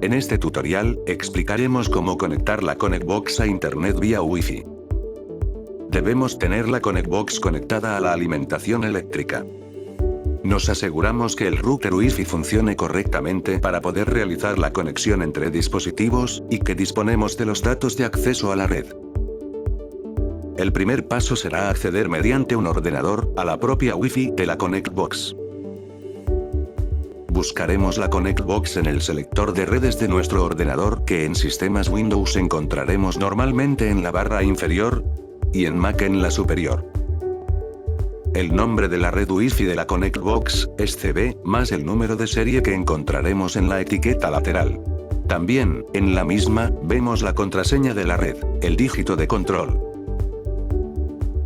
En este tutorial, explicaremos cómo conectar la ConnectBox a Internet vía Wi-Fi. Debemos tener la ConnectBox conectada a la alimentación eléctrica. Nos aseguramos que el router Wi-Fi funcione correctamente para poder realizar la conexión entre dispositivos, y que disponemos de los datos de acceso a la red. El primer paso será acceder mediante un ordenador a la propia Wi-Fi de la ConnectBox. Buscaremos la ConnectBox en el selector de redes de nuestro ordenador, que en sistemas Windows encontraremos normalmente en la barra inferior, y en Mac en la superior. El nombre de la red Wi-Fi de la ConnectBox es CB, más el número de serie que encontraremos en la etiqueta lateral. También, en la misma, vemos la contraseña de la red, el dígito de control.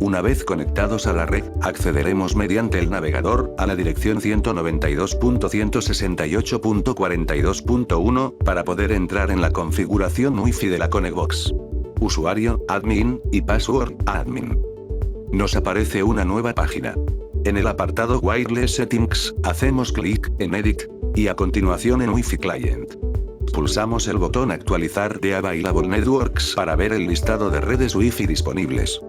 Una vez conectados a la red, accederemos mediante el navegador a la dirección 192.168.42.1 para poder entrar en la configuración Wi-Fi de la ConnectBox. Usuario, admin, y password, admin. Nos aparece una nueva página. En el apartado Wireless Settings, hacemos clic en Edit, y a continuación en Wi-Fi Client. Pulsamos el botón Actualizar de Available Networks para ver el listado de redes Wi-Fi disponibles.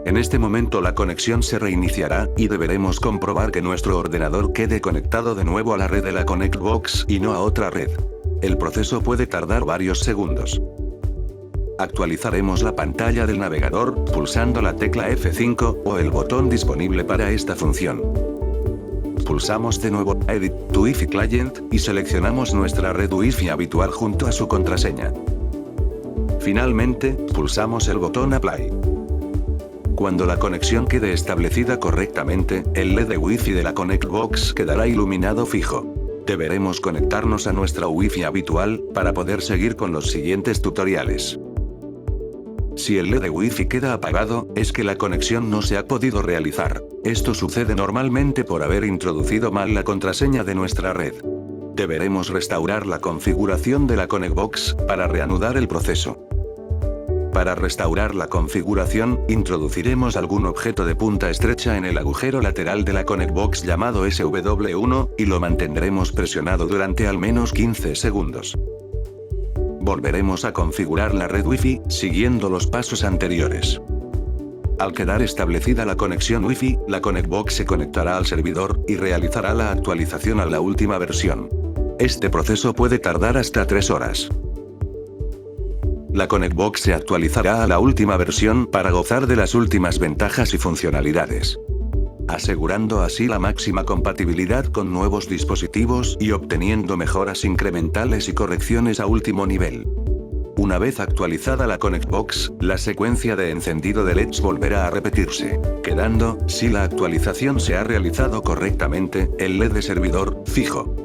En este momento la conexión se reiniciará, y deberemos comprobar que nuestro ordenador quede conectado de nuevo a la red de la ConnectBox y no a otra red. El proceso puede tardar varios segundos. Actualizaremos la pantalla del navegador, pulsando la tecla F5, o el botón disponible para esta función. Pulsamos de nuevo Edit to Wi-Fi Client, y seleccionamos nuestra red Wi-Fi habitual junto a su contraseña. Finalmente, pulsamos el botón Apply. Cuando la conexión quede establecida correctamente, el LED de Wi-Fi de la ConnectBox quedará iluminado fijo. Deberemos conectarnos a nuestra Wi-Fi habitual, para poder seguir con los siguientes tutoriales. Si el LED de Wi-Fi queda apagado, es que la conexión no se ha podido realizar. Esto sucede normalmente por haber introducido mal la contraseña de nuestra red. Deberemos restaurar la configuración de la ConnectBox, para reanudar el proceso. Para restaurar la configuración, introduciremos algún objeto de punta estrecha en el agujero lateral de la ConnectBox llamado SW1, y lo mantendremos presionado durante al menos 15 segundos. Volveremos a configurar la red Wi-Fi, siguiendo los pasos anteriores. Al quedar establecida la conexión Wi-Fi, la ConnectBox se conectará al servidor, y realizará la actualización a la última versión. Este proceso puede tardar hasta 3 horas. La ConnectBox se actualizará a la última versión para gozar de las últimas ventajas y funcionalidades, asegurando así la máxima compatibilidad con nuevos dispositivos y obteniendo mejoras incrementales y correcciones a último nivel. Una vez actualizada la ConnectBox, la secuencia de encendido de LEDs volverá a repetirse, quedando, si la actualización se ha realizado correctamente, el LED de servidor fijo.